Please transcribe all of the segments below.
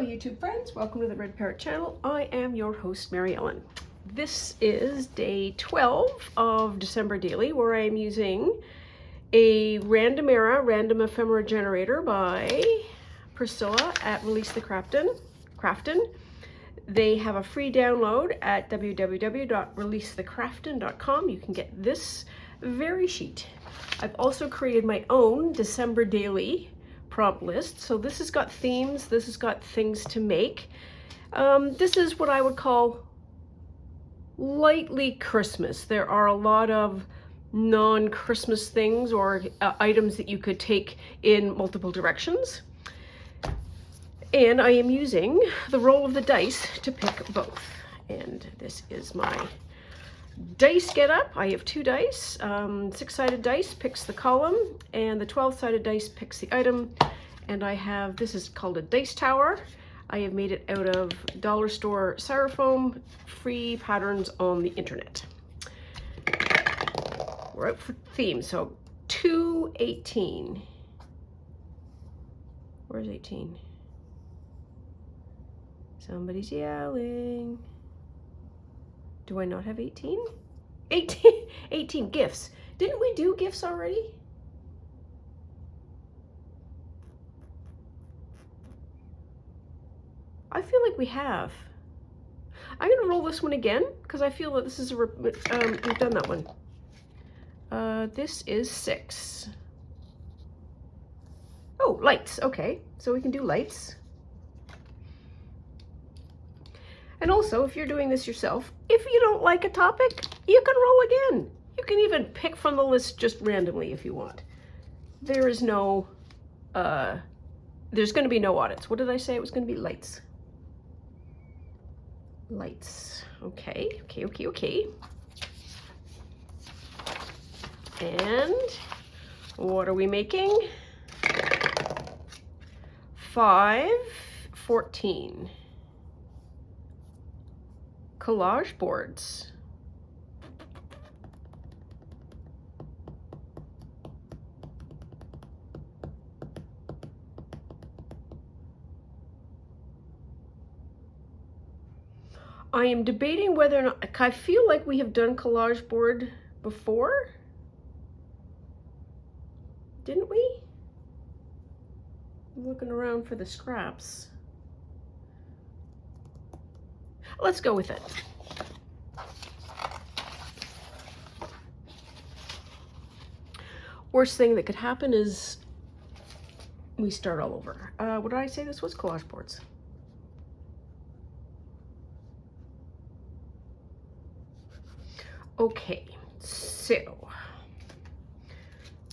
YouTube friends, welcome to the Red Parrot channel. I am your host, Mary Ellen. This is day 12 of December Daily, where I am using a randomera random ephemera generator by Priscilla at Release the Crafton. They have a free download at www.releasethecrafton.com. You can get this very sheet. I've also created my own December Daily prompt list. So this has got themes, this has got things to make. This is what I would call lightly Christmas. There are a lot of non-Christmas things or items that you could take in multiple directions. And I am using the roll of the dice to pick both. And this is my dice get up. I have two dice. 6-sided dice picks the column, and the 12-sided dice picks the item. And I have, this is called a dice tower. I have made it out of dollar store styrofoam, free patterns on the internet. We're out for themes. So 218. Where's 18? Somebody's yelling. Do I not have 18? 18 gifts. Didn't we do gifts already? I feel like we have. I'm gonna roll this one again because I feel that this is we've done that one. This is 6. Oh, lights. Okay, so we can do lights. And also, if you're doing this yourself, if you don't like a topic, you can roll again. You can even pick from the list just randomly if you want. There is no, there's going to be no audits. What did I say? It was going to be lights. Lights. Okay. And what are we making? 5, 14. Collage boards. I am debating whether or not, I feel like we have done collage board before. Didn't we? I'm looking around for the scraps. Let's go with it. Worst thing that could happen is we start all over. What did I say this was? Collage boards. Okay, so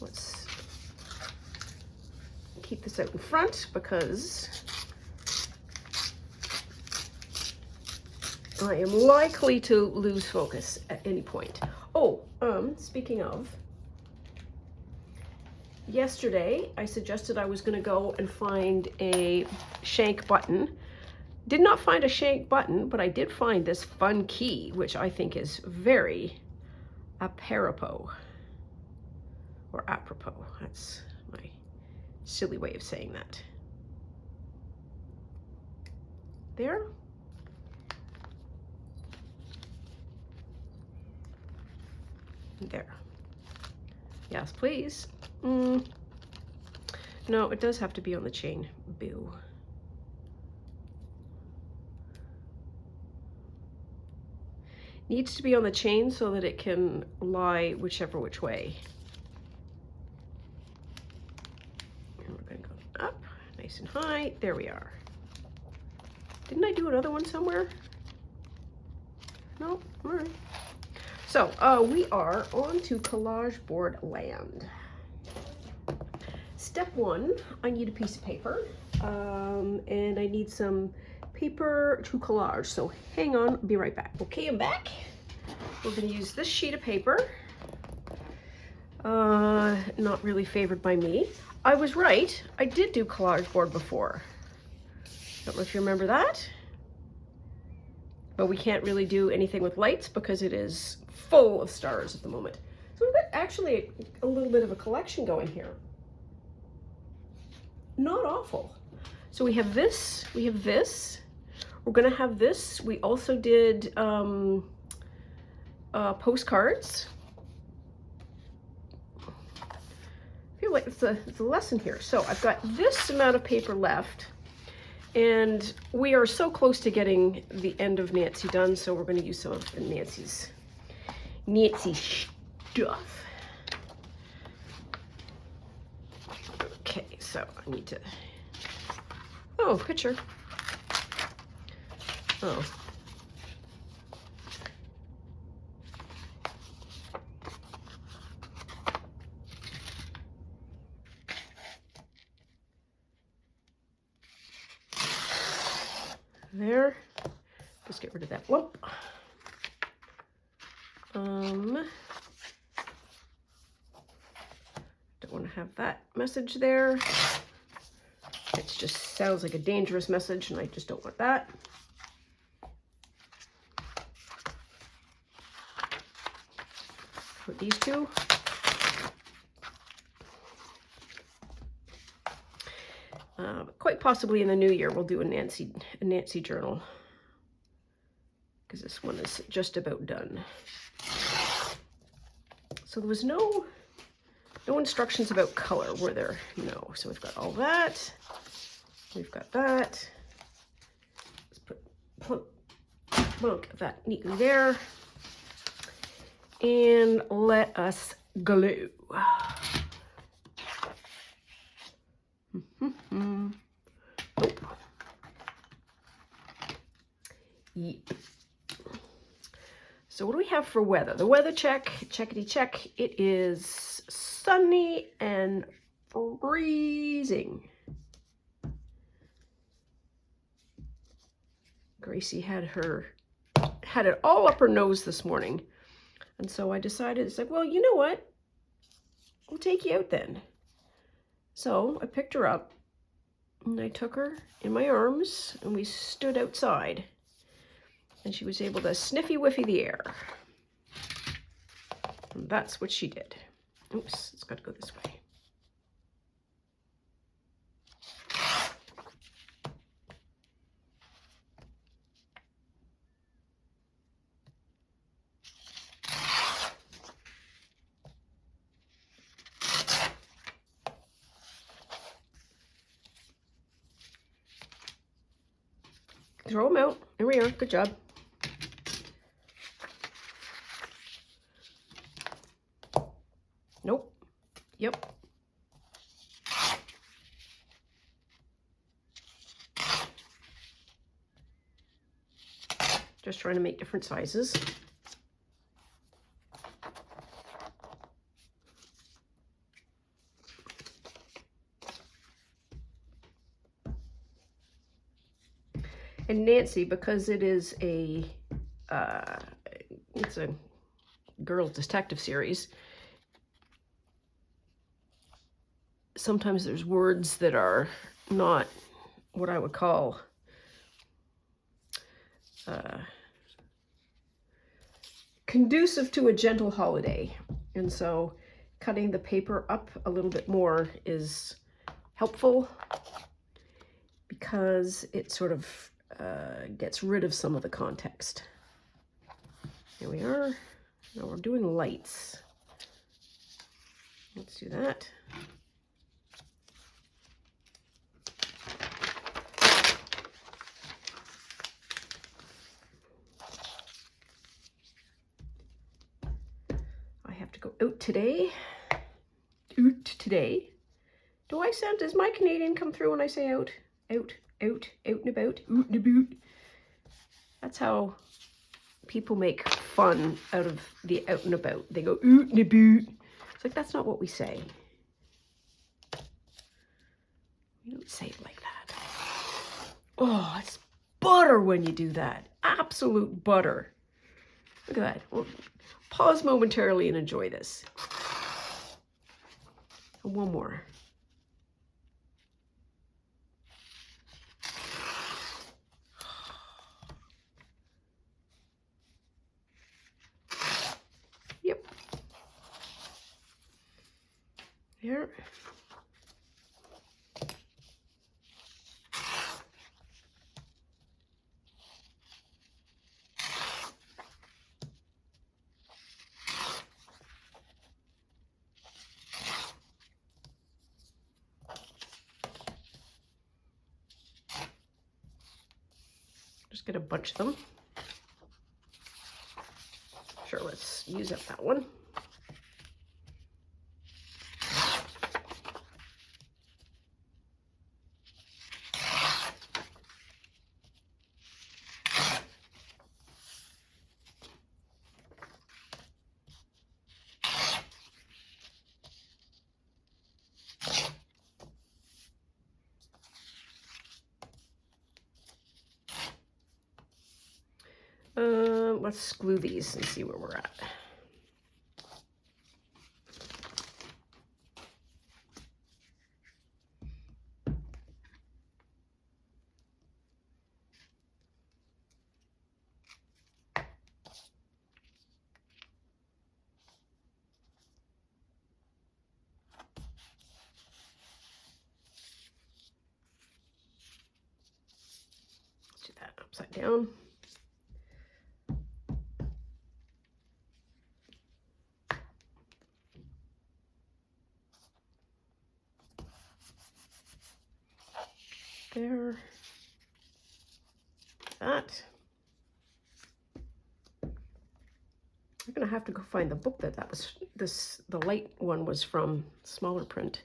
let's keep this out in front because I am likely to lose focus at any point. Oh, speaking of, yesterday I suggested I was going to go and find a shank button. Did not find a shank button, but I did find this fun key, which I think is very apropos. Or apropos. That's my silly way of saying that. There. There. Yes, please. No, it does have to be on the chain. Boo. Needs to be on the chain so that it can lie whichever which way. And we're going to go up, nice and high. There we are. Didn't I do another one somewhere? No, all right. So we are on to collage board land. Step 1, I need a piece of paper, and I need some paper to collage. So hang on, I'll be right back. Okay, I'm back. We're going to use this sheet of paper. Not really favored by me. I was right. I did do collage board before. Don't know if you remember that. But we can't really do anything with lights because it is full of stars at the moment. So we've got actually a little bit of a collection going here. Not awful. So we have this, we have this. We're gonna have this. We also did postcards. I feel like it's a lesson here. So I've got this amount of paper left, and we are so close to getting the end of Nancy done, so we're gonna use some of the Nancy stuff. Okay, so I need to, oh, picture. Oh. There. Just get rid of that lump. Don't want to have that message there. It just sounds like a dangerous message, and I just don't want that. Put these two. Quite possibly in the new year we'll do a Nancy journal, because this one is just about done. So there was no instructions about color, were there? No. So we've got all that. We've got that. Let's plunk that neatly there. And let us glue. Nope. Yep. So what do we have for weather? The weather check, checkity check. It is sunny and freezing. Gracie had it all up her nose this morning. And so I decided, it's like, well, you know what? We'll take you out then. So I picked her up and I took her in my arms and we stood outside. And she was able to sniffy-whiffy the air. And that's what she did. Oops, it's got to go this way. Throw them out. Here we are. Good job. Nope. Yep. Just trying to make different sizes. And Nancy, because it is it's a girls' detective series, sometimes there's words that are not what I would call conducive to a gentle holiday. And so cutting the paper up a little bit more is helpful, because it sort of gets rid of some of the context. Here we are. Now we're doing lights. Let's do that. I have to go out today. Out today. Do I sound, does my Canadian come through when I say out? Out, out, out and about, out and about. That's how people make fun out of the out and about. They go out and about. It's like, that's not what we say. We don't say it like that. Oh, it's butter when you do that. Absolute butter. Look at that. Well, pause momentarily and enjoy this. And one more. Yep. There. Just get a bunch of them. Sure, let's use up that one. Let's glue these and see where we're at. Let's do that upside down. There. That. I'm gonna have to go find the book that was the light one was from, smaller print.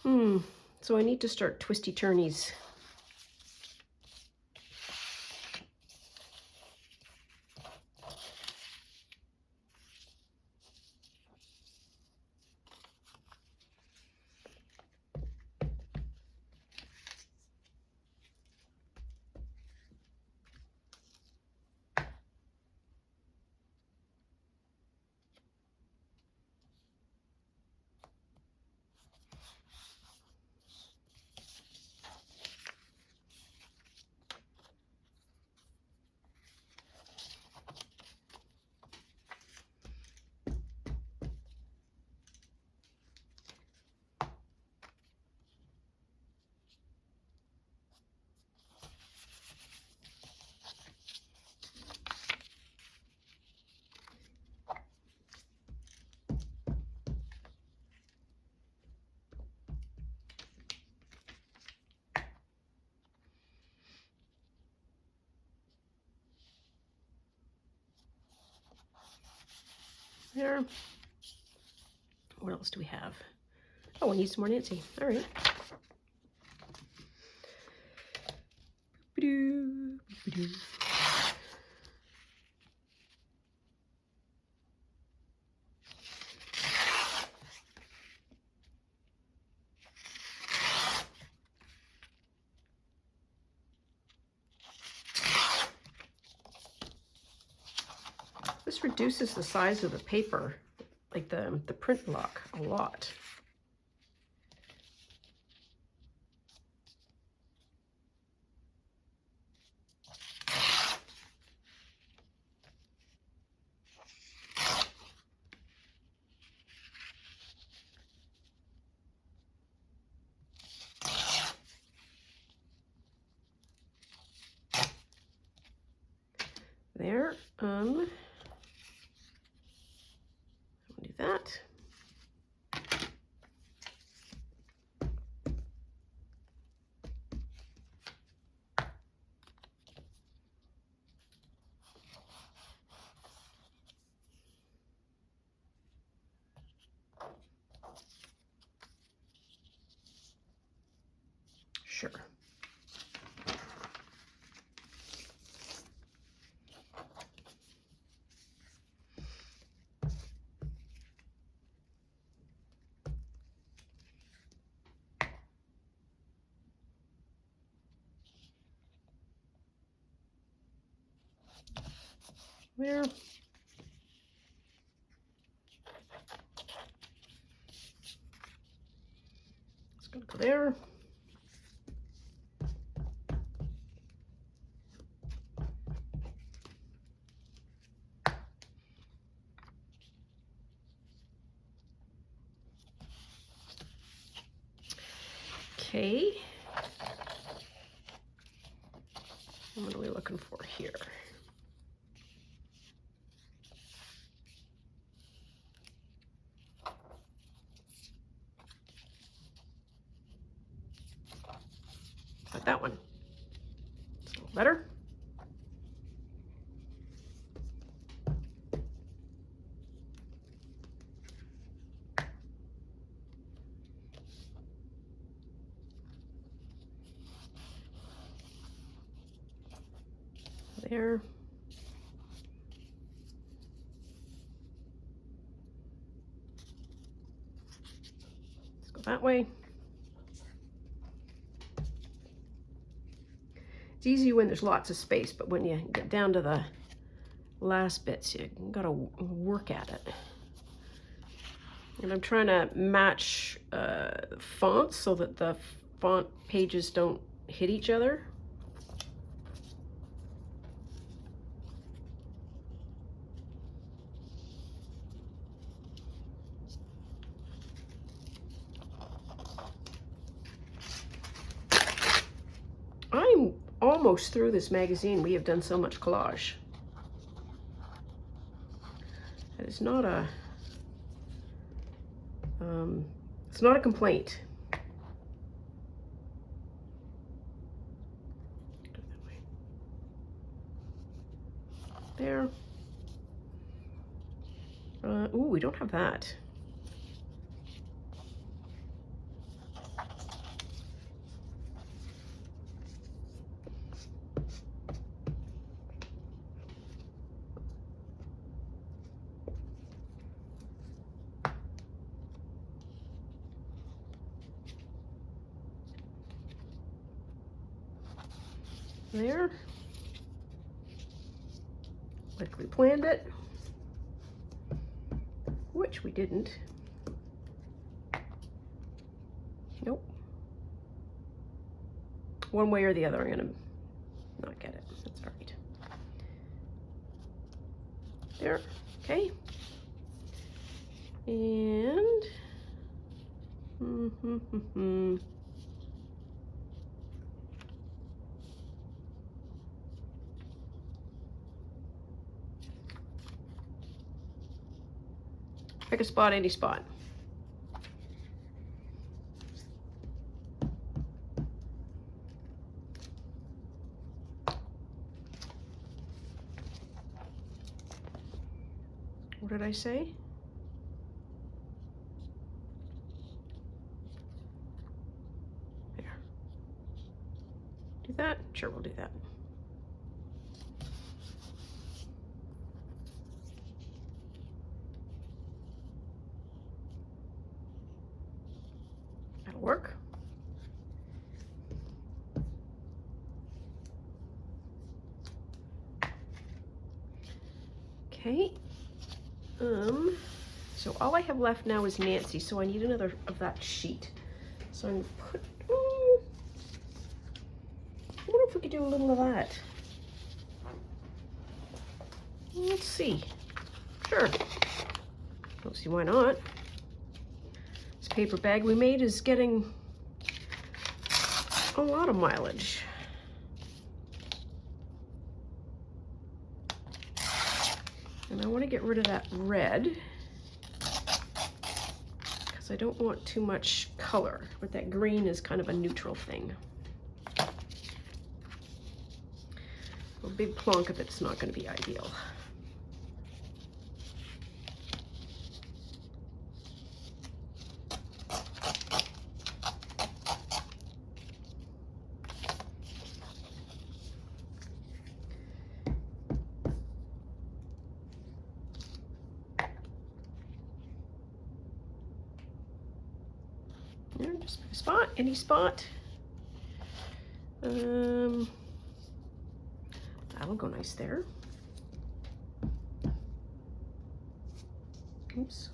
So I need to start twisty turnies. There. What else do we have? Oh, we need some more Nancy. All right. This reduces the size of the paper, like the print block, a lot. There. I'll do that. Sure. There. It's gonna go there. Okay. What are we looking for here? that one. It's a little better. There. Let's go that way. It's easy when there's lots of space, but when you get down to the last bits, you gotta work at it. And I'm trying to match fonts so that the font pages don't hit each other. I'm almost through this magazine. We have done so much collage. That is not a it's not a complaint. There. Ooh, we don't have that. There. Like we planned it, which we didn't. Nope. One way or the other, I'm gonna not get it. That's all right. There. Okay. And pick a spot, any spot. What did I say? There. Do that? Sure, we'll do that. That'll work. Okay. So all I have left now is Nancy, so I need another of that sheet. So I'm gonna put, I wonder if we could do a little of that. Let's see. Sure. Don't see why not. This paper bag we made is getting a lot of mileage. And I want to get rid of that red because I don't want too much color, but that green is kind of a neutral thing. A big plonk of it's not going to be ideal. There, just pick a spot, any spot. That'll go nice there. Oops.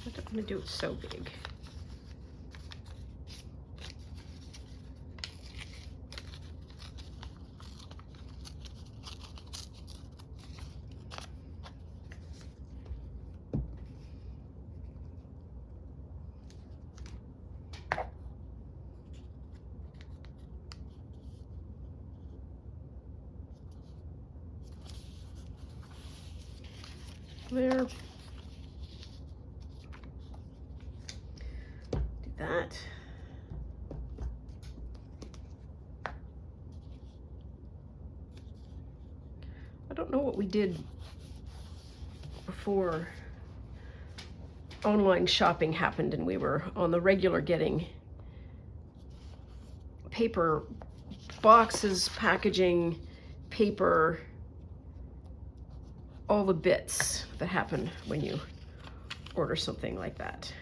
I don't want to do it so big. There. Do that. I don't know what we did before online shopping happened and we were on the regular getting paper boxes, packaging, paper, all the bits that happen when you order something like that.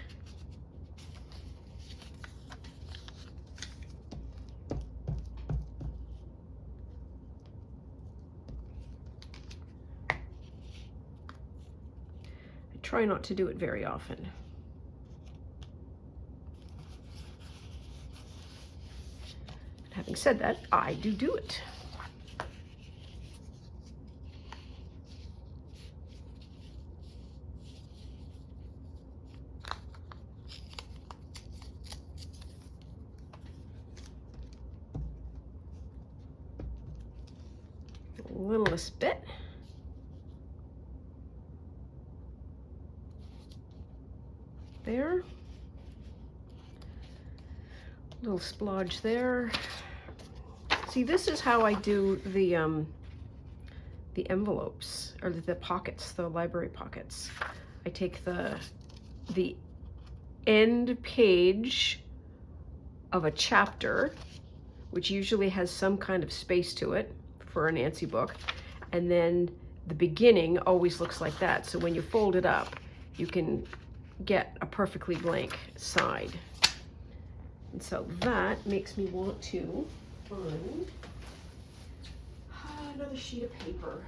I try not to do it very often. Having said that, I do it. A littlest bit. There. Little splodge there. See, this is how I do the envelopes, or the pockets, the library pockets. I take the end page of a chapter, which usually has some kind of space to it for a Nancy book, and then the beginning always looks like that. So when you fold it up, you can get a perfectly blank side. And so that makes me want to find another sheet of paper.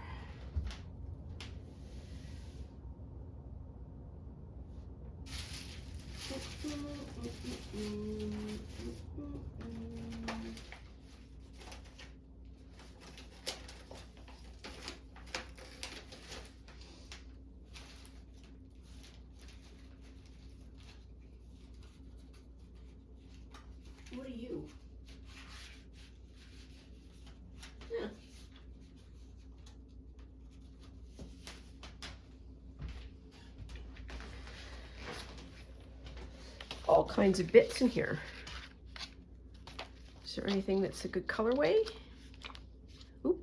What are you? Yeah. All kinds of bits in here. Is there anything that's a good colorway? Oop.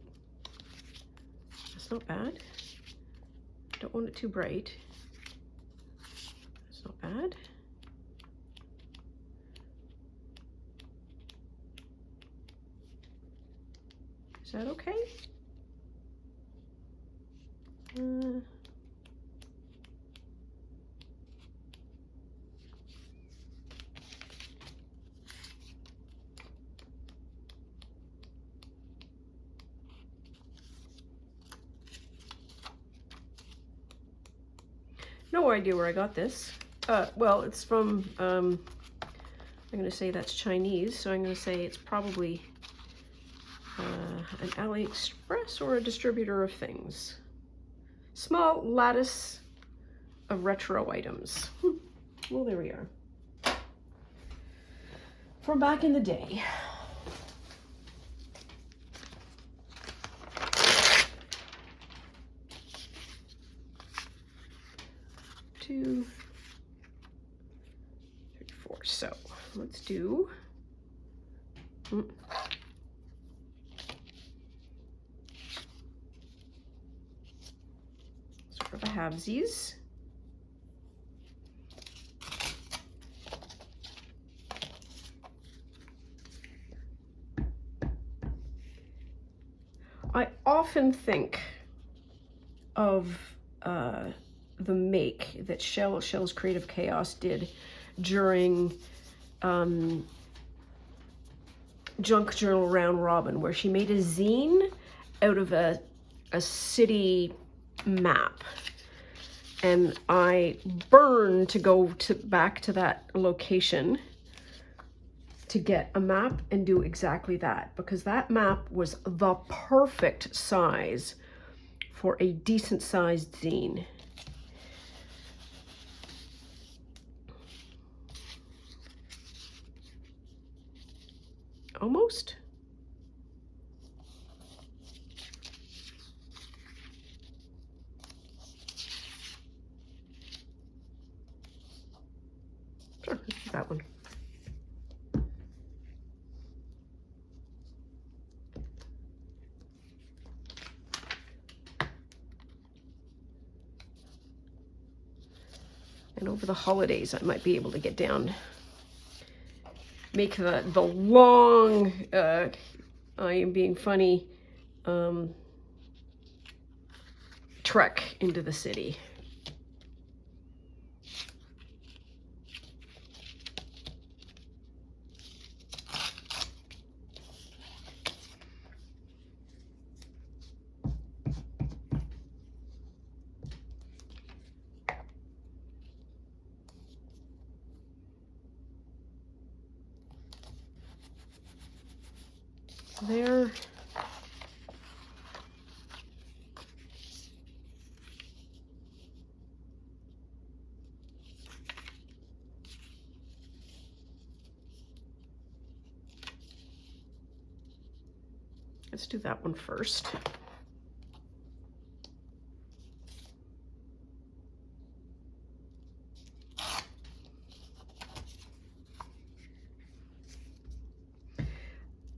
That's not bad. Don't want it too bright. That's not bad. Is that okay? No idea where I got this. Well, it's from, I'm going to say that's Chinese, so I'm going to say it's probably an AliExpress or a distributor of things. Small lattice of retro items. Well, there we are. From back in the day. Two, three, four. So let's do sort of a halvesies. I often think of the make that Shell's Creative Chaos did during Junk Journal Round Robin, where she made a zine out of a city map. And I burned to go back to that location to get a map and do exactly that, because that map was the perfect size for a decent sized zine. Almost. that one. And over the holidays, I might be able to get down, make the long, I am being funny, trek into the city. There. Let's do that one first.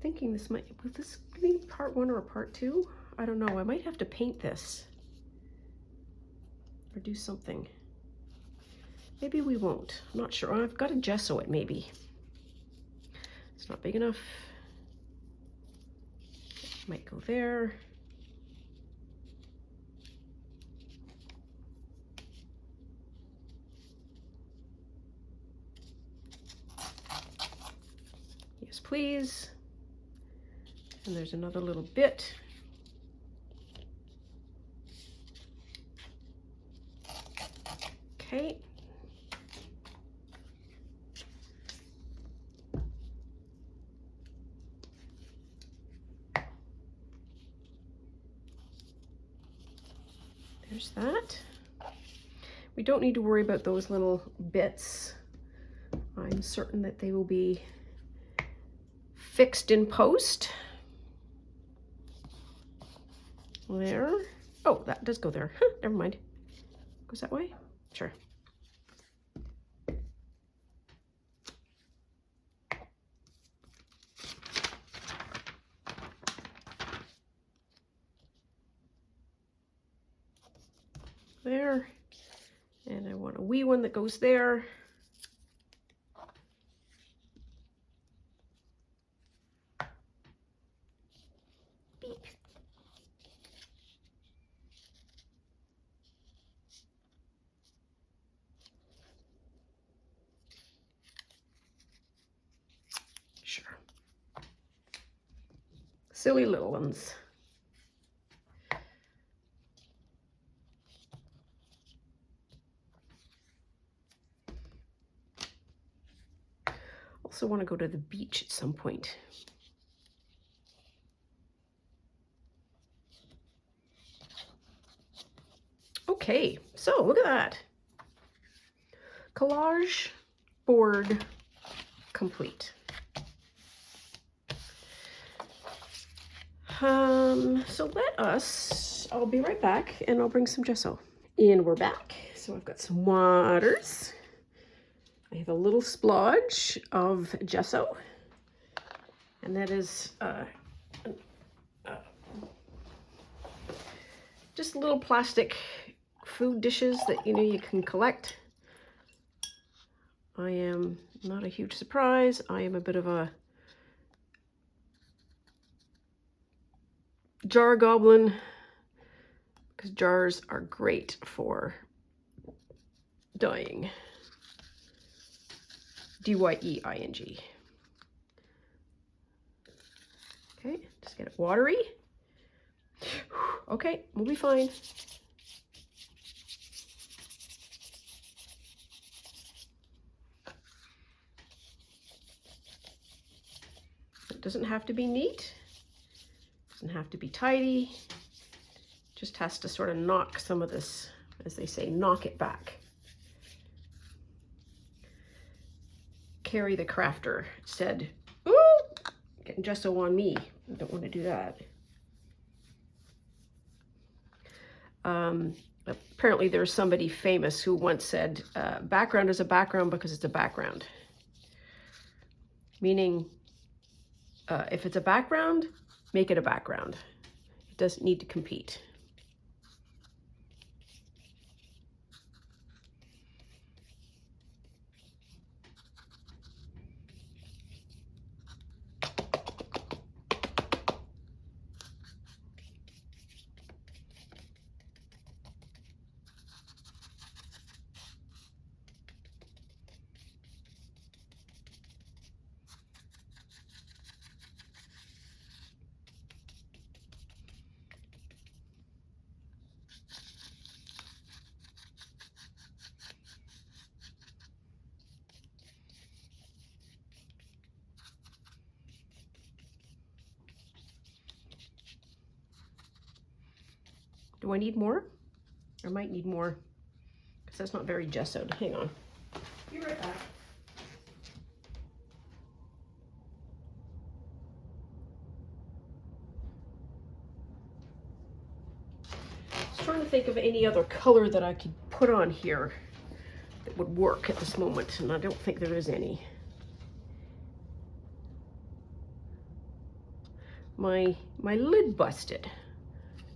Thinking this might, was this be part 1 or a part 2? I don't know. I might have to paint this or do something. Maybe we won't. I'm not sure. I've got to gesso it maybe. It's not big enough. Might go there. Yes, please. And there's another little bit. Okay. There's that. We don't need to worry about those little bits. I'm certain that they will be fixed in post. There. Oh, that does go there. Huh, never mind. Goes that way? Sure. There. And I want a wee one that goes there. Beep. Sure. Silly little ones. Also want to go to the beach at some point. Okay, so look at that. Collage board complete. So let us, I'll be right back and I'll bring some gesso. And we're back. So I've got some waters. I have a little splodge of gesso. And that is just little plastic food dishes that you can collect. I am not a huge surprise. I am a bit of a jar goblin because jars are great for dyeing. D-Y-E-I-N-G. Okay, just get it watery. Okay, we'll be fine. It doesn't have to be neat. Doesn't have to be tidy. Just has to sort of knock some of this, as they say, knock it back. Carrie the crafter said, "Ooh, getting gesso on me. I don't want to do that." Apparently there's somebody famous who once said, background is a background because it's a background. meaning if it's a background, make it a background. It doesn't need to compete. Do I need more? I might need more, because that's not very gessoed. Hang on. Be right back. Just trying to think of any other color that I could put on here that would work at this moment, and I don't think there is any. My lid busted.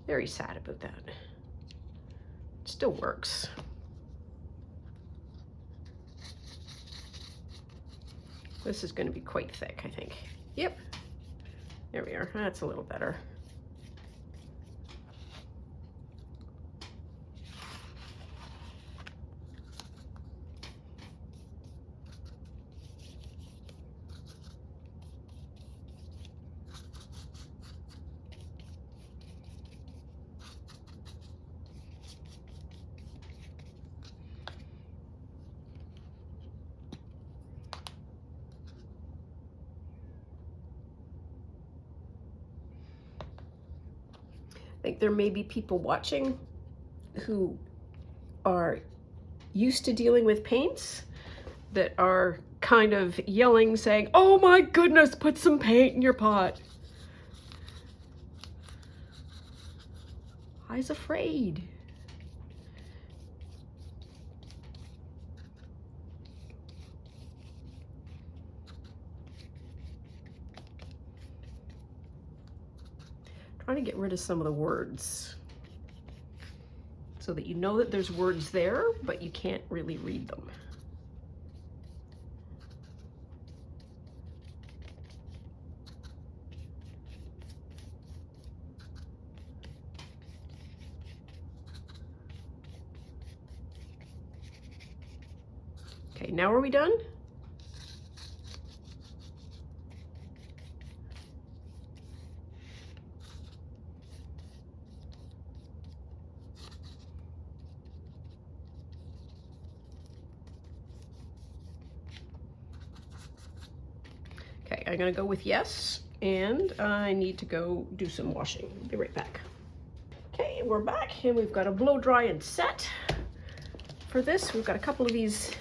Very sad about that. It still works. This is going to be quite thick, I think. Yep. There we are. That's a little better. I think there may be people watching who are used to dealing with paints that are kind of yelling, saying, "Oh my goodness, put some paint in your pot." I was afraid. Trying to get rid of some of the words so that you know that there's words there, but you can't really read them. Okay, now are we done? Okay, I'm gonna go with yes, and I need to go do some washing. Be right back. Okay, we're back, and we've got a blow dry and set. For this, we've got a couple of these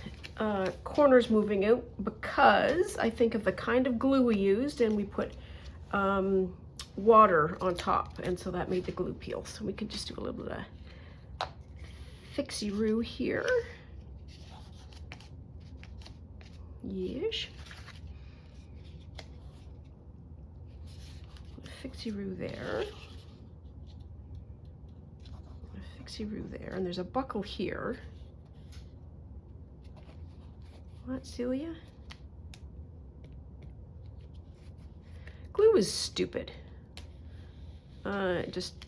corners moving out because I think of the kind of glue we used, and we put water on top, and so that made the glue peel. So we could just do a little bit of fixie-roo here. Yes. Fixie-roo there. Fixie-roo there, and there's a buckle here. What, Celia? Glue is stupid. Just,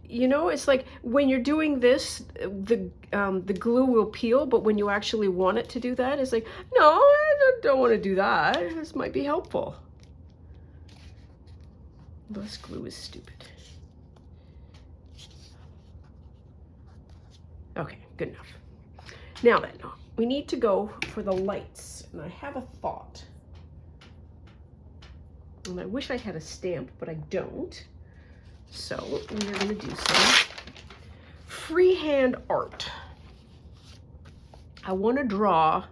you know, it's like when you're doing this, the glue will peel, but when you actually want it to do that, it's like, no, I don't want to do that. This might be helpful. This glue is stupid. Okay, good enough. Now then, we need to go for the lights, and I have a thought. And I wish I had a stamp, but I don't. So we're going to do some freehand art. I want to draw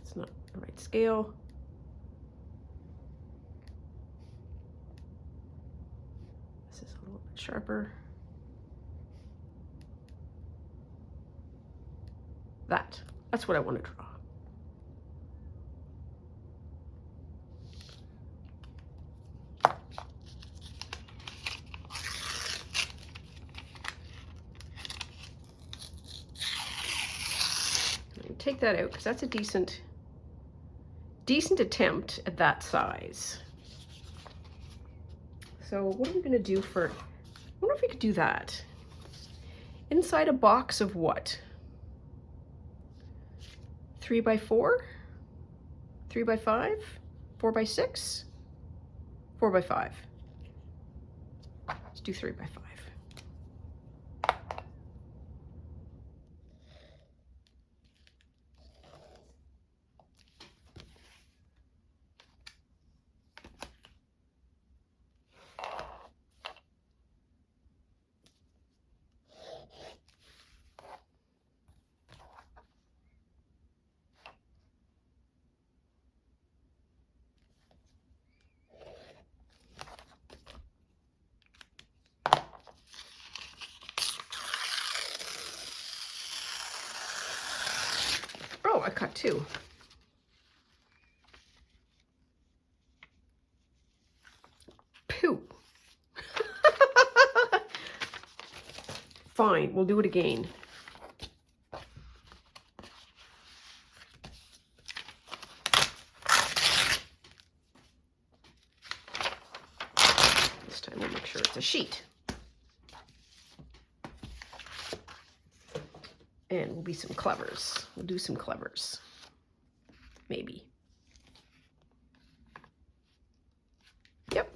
it's not the right scale. This is a little bit sharper. That's what I want to draw. Take that out because that's a decent attempt at that size. So what are we going to do for, I wonder if we could do that. Inside a box of what? 3 by 4? 3 by 5? 4 by 6? 4 by 5. Let's do 3 by 5. Oh, I cut 2. Pooh. Fine, we'll do it again. This time we'll make sure it's a sheet. And we'll be some clevers. We'll do some clevers. Maybe. Yep.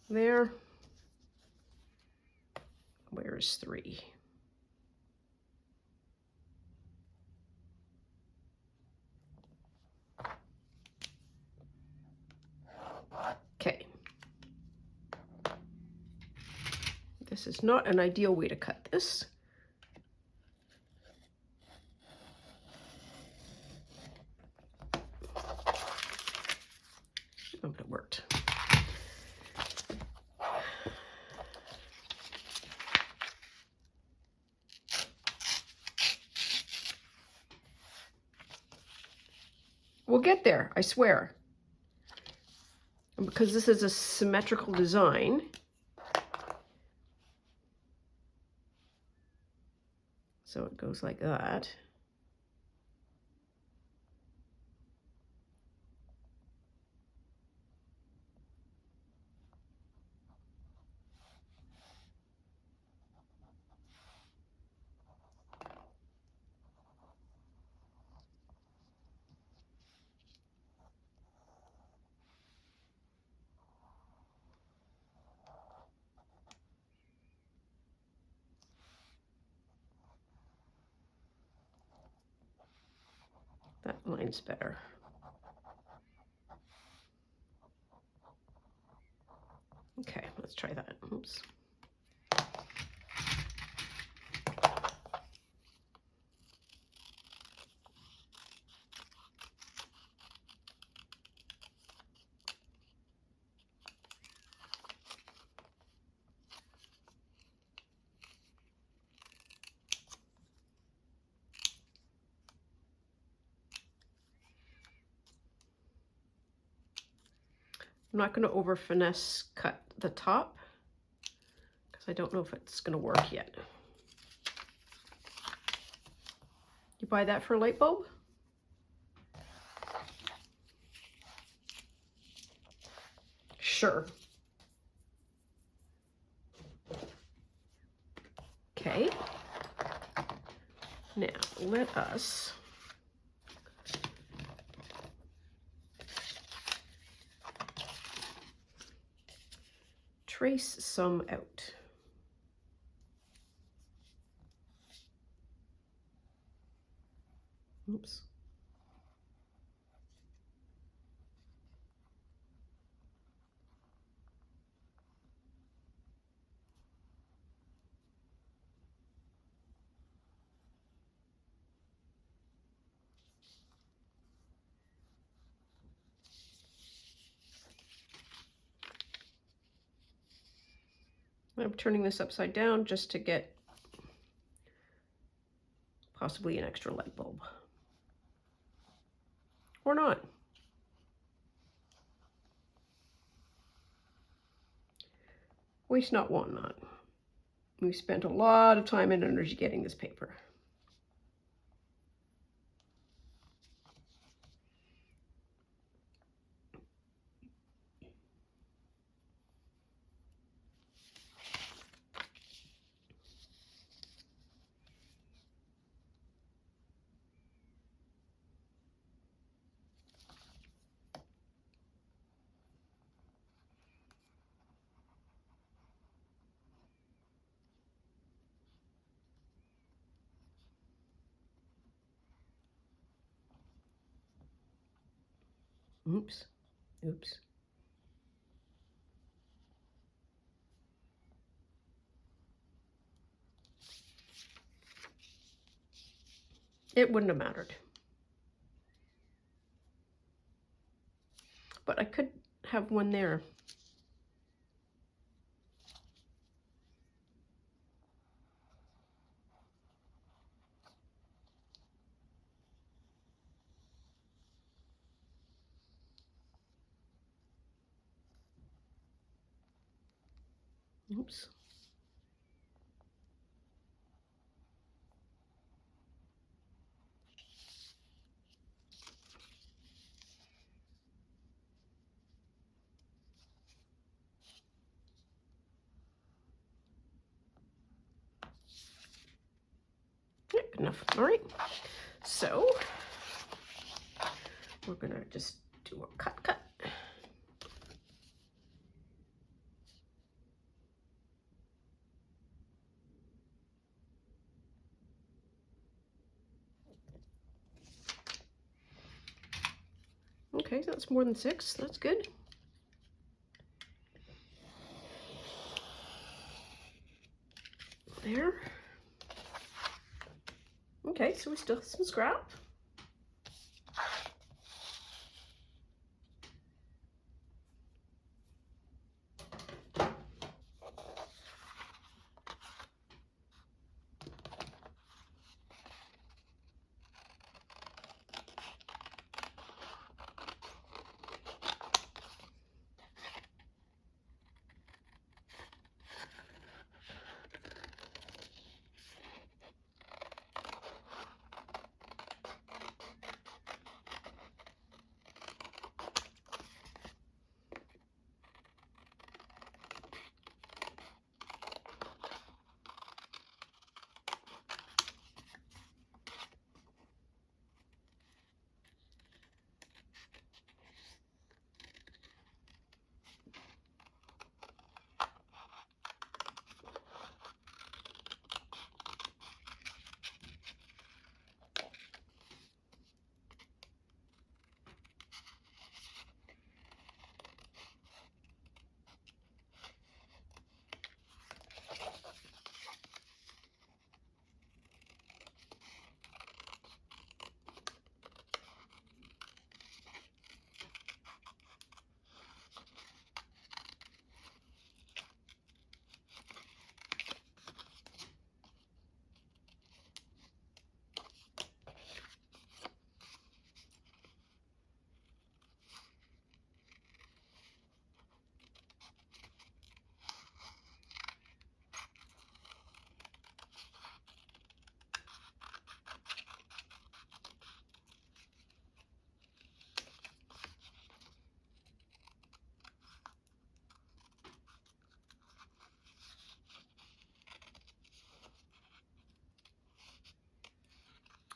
There. Where's 3? Okay. This is not an ideal way to cut this. Oh, but it worked. We'll get there, I swear. And because this is a symmetrical design, so it goes like that. That line's better. Okay, let's try that. Oops. I'm not going to over finesse cut the top because I don't know if it's going to work yet. You buy that for a light bulb? Sure. Okay. Now let us trace some out. Oops. I'm turning this upside down just to get possibly an extra light bulb. Or not. Waste not, want not. We spent a lot of time and energy getting this paper. Oops. Oops. It wouldn't have mattered. But I could have one there. Oops. Yeah, good enough. All right. So we're gonna just do a cut. Okay, so that's more than 6. That's good. There. Okay, so we still have some scrap.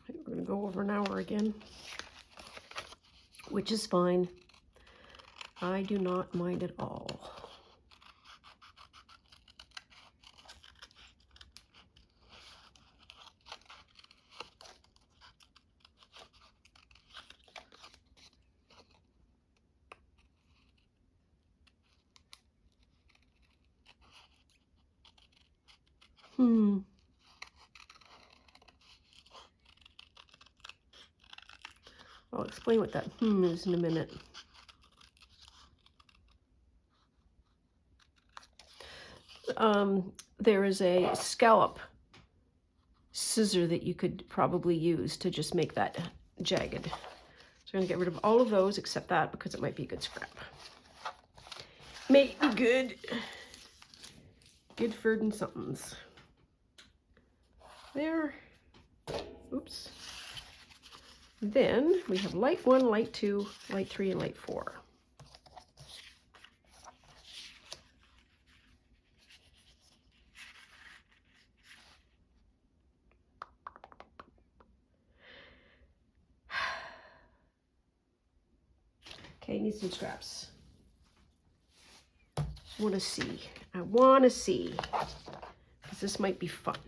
We're going to go over an hour again, which is fine. I do not mind at all. I'll explain what that is in a minute. there is a scallop scissor that you could probably use to just make that jagged. So I'm going to get rid of all of those except that because it might be a good scrap. May be good. Goodford and somethings. There. Oops. Then we have light 1, light 2, light 3, and light 4. Okay, need some scraps. I want to see. I want to see. Because this might be fun.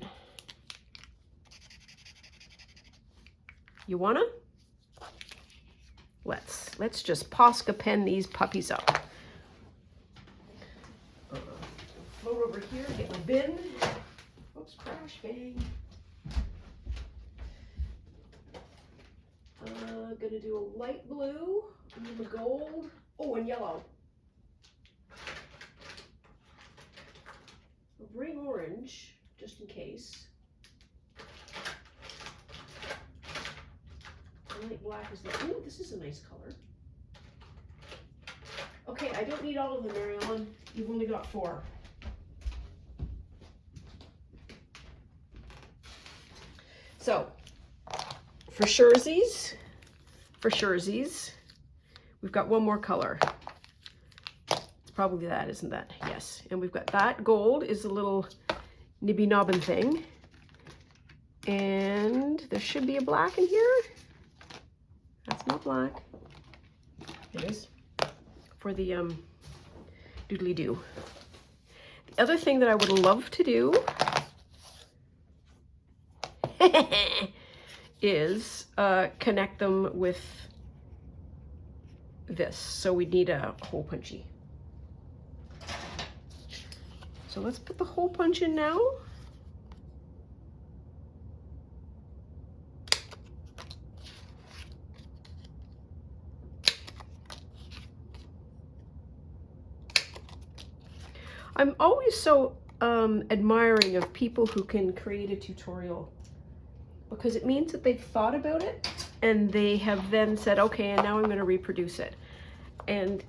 You wanna? Let's just Posca pen these puppies up. Float over here, get my bin. Oops, crash, bang. Gonna do a light blue, and a gold, oh, and yellow. I'll bring orange, just in case. Light black is the, ooh, this is a nice color. Okay, I don't need all of them, Mary Ellen. You've only got 4. So, for surezies, we've got one more color. It's probably that, isn't that? Yes. And we've got that gold is a little nibby nobbin thing. And there should be a black in here. That's not black. It is. For the doodly doo. The other thing that I would love to do is connect them with this. So we need a hole punchy. So let's put the hole punch in now. I'm always so admiring of people who can create a tutorial, because it means that they've thought about it and they have then said, okay, and now I'm going to reproduce it. And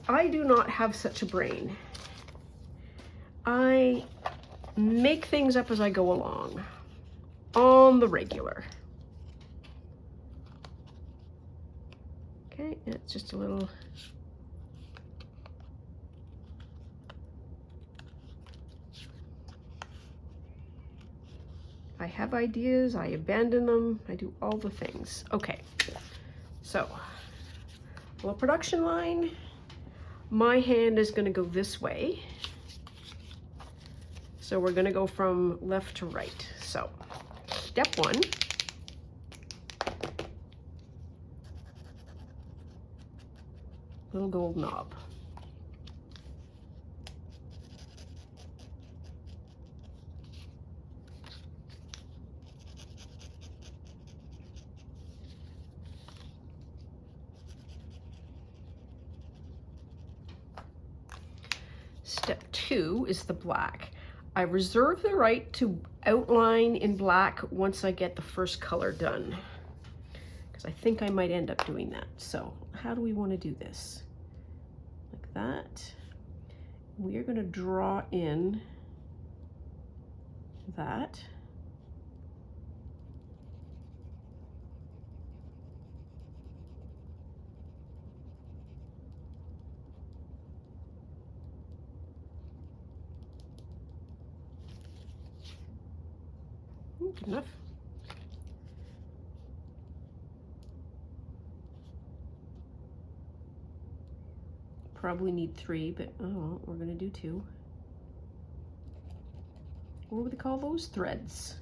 I do not have such a brain. I make things up as I go along on the regular. Okay, it's just a little. I have ideas, I abandon them, I do all the things. Okay, so, well, production line, my hand is gonna go this way. So we're gonna go from left to right. So, step 1. Little gold knob. Step 2 is the black. I reserve the right to outline in black once I get the first color done, because I think I might end up doing that. So how do we want to do this? Like that. We are going to draw in that. Good enough. Probably need 3, but oh well, we're gonna do 2. What would they call those? Threads.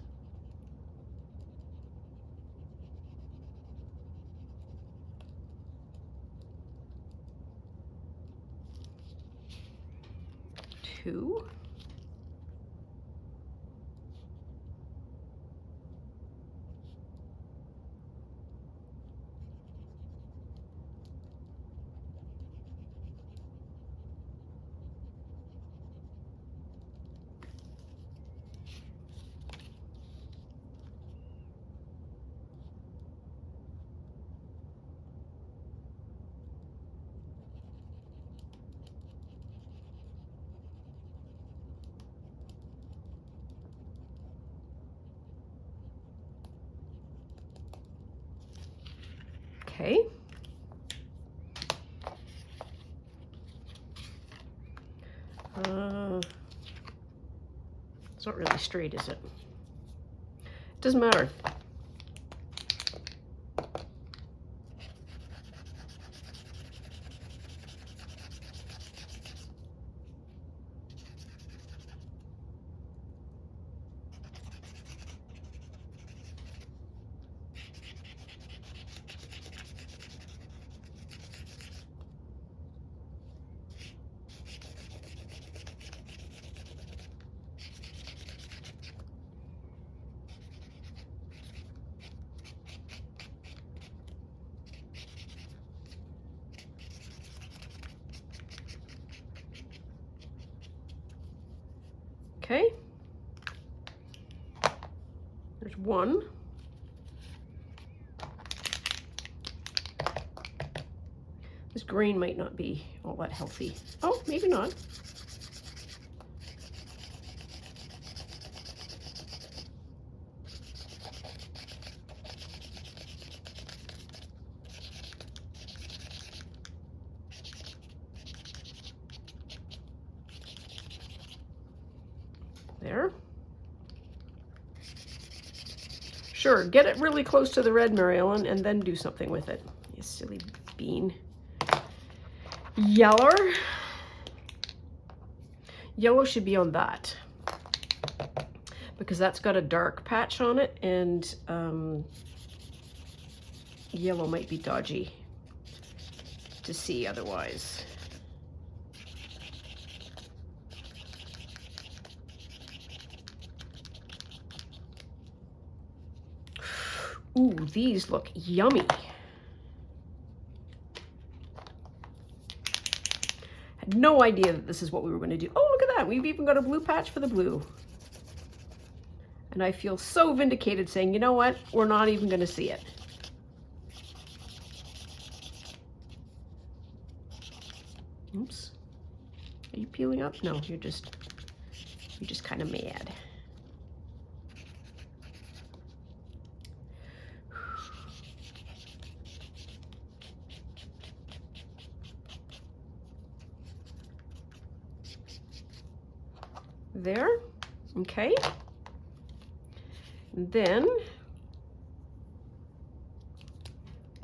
Two. Okay. It's not really straight, is it? Doesn't matter. Okay. There's one. This green might not be all that healthy. Oh, maybe not. There. Sure, get it really close to the red, Mary Ellen, and then do something with it. You silly bean. Yellow. Yellow should be on that, because that's got a dark patch on it, and yellow might be dodgy to see otherwise. Ooh, these look yummy. Had no idea that this is what we were going to do. Oh, look at that. We've even got a blue patch for the blue. And I feel so vindicated saying, you know what? We're not even going to see it. Oops. Are you peeling up? No, you're just kind of mad. There. Okay. And then,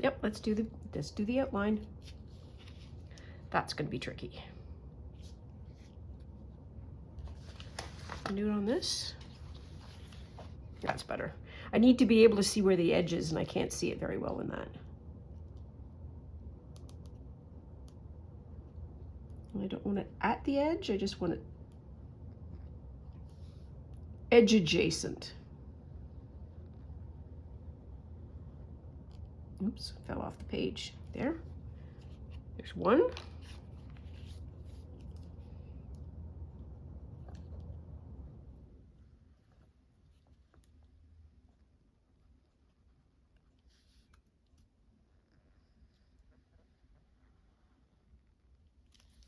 yep, let's do the outline. That's going to be tricky. Do it on this. That's better. I need to be able to see where the edge is, and I can't see it very well in that. I don't want it at the edge, I just want it edge adjacent. Oops, fell off the page. There. There's one.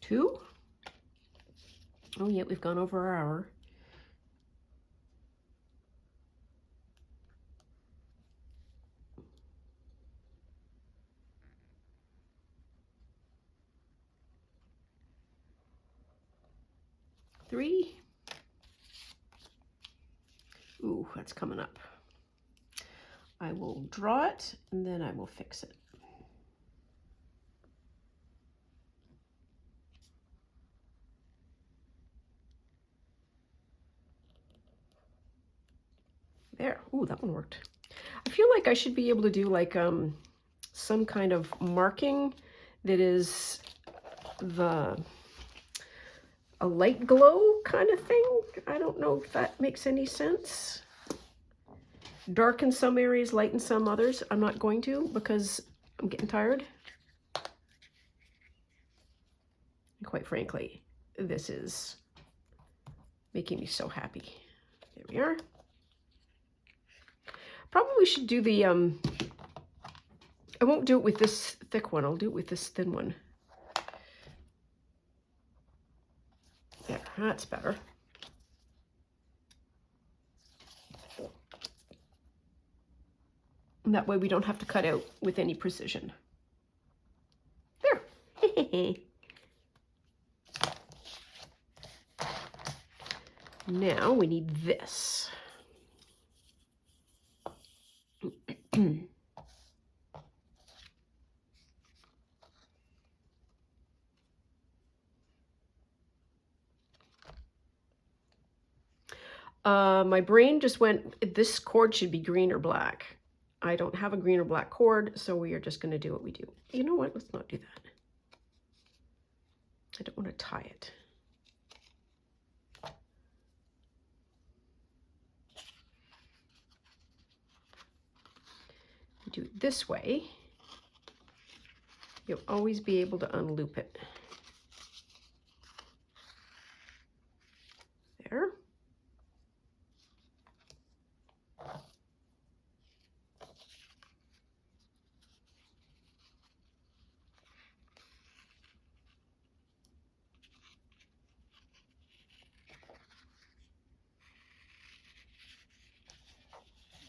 Two. Oh, yeah, we've gone over our hour. Three. Ooh, that's coming up. I will draw it, and then I will fix it. There. Ooh, that one worked. I feel like I should be able to do like some kind of marking that is a light glow kind of thing. I don't know if that makes any sense. Dark in some areas, light in some others. I'm not going to, because I'm getting tired. And quite frankly, this is making me so happy. There we are. Probably should do the, I won't do it with this thick one. I'll do it with this thin one. There, that's better. And that way we don't have to cut out with any precision. There. Now we need this. My brain just went, this cord should be green or black. I don't have a green or black cord, so we are just going to do what we do. You know what? Let's not do that. I don't want to tie it. Do it this way. You'll always be able to unloop it. There.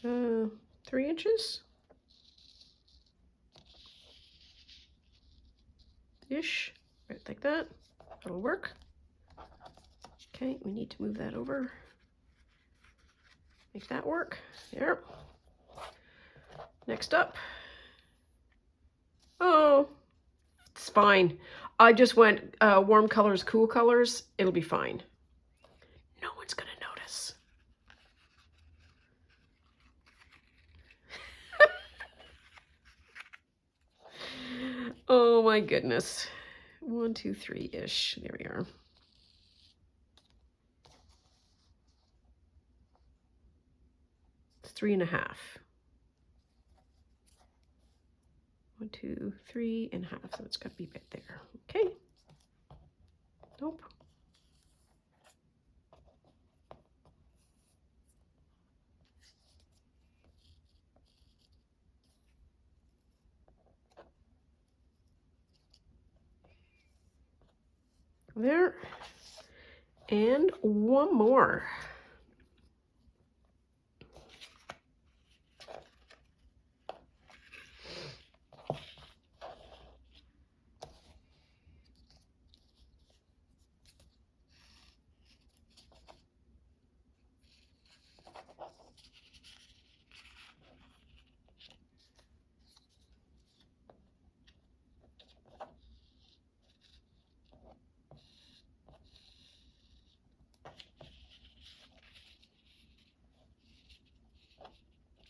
Uh, 3 inches ish, right like that. That'll work. Okay, we need to move that over. Make that work. There. Next up. Oh, it's fine. I just went warm colors, cool colors. It'll be fine. No one's gonna notice. Oh my goodness. 1, 2, 3-ish. There we are. It's 3.5. 1, 2, 3.5. So it's got to be right there. Okay. Nope. There. And one more.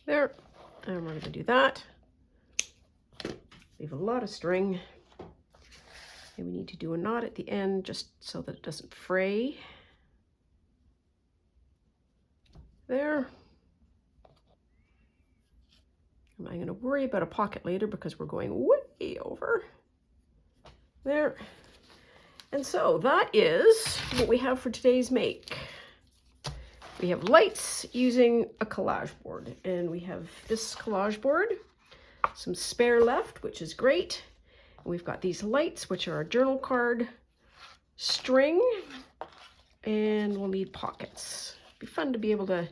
There, and we're going to do that. Leave a lot of string. And we need to do a knot at the end just so that it doesn't fray. There. And I'm going to worry about a pocket later because we're going way over. There. And so that is what we have for today's make. We have lights using a collage board, and we have this collage board, some spare left, which is great. And we've got these lights, which are our journal card, string, and we'll need pockets. It'd be fun to be able to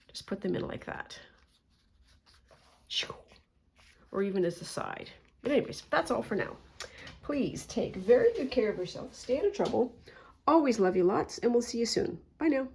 just put them in like that. Or even as the side. But anyways, that's all for now. Please take very good care of yourself. Stay out of trouble. Always love you lots, and we'll see you soon. Bye now.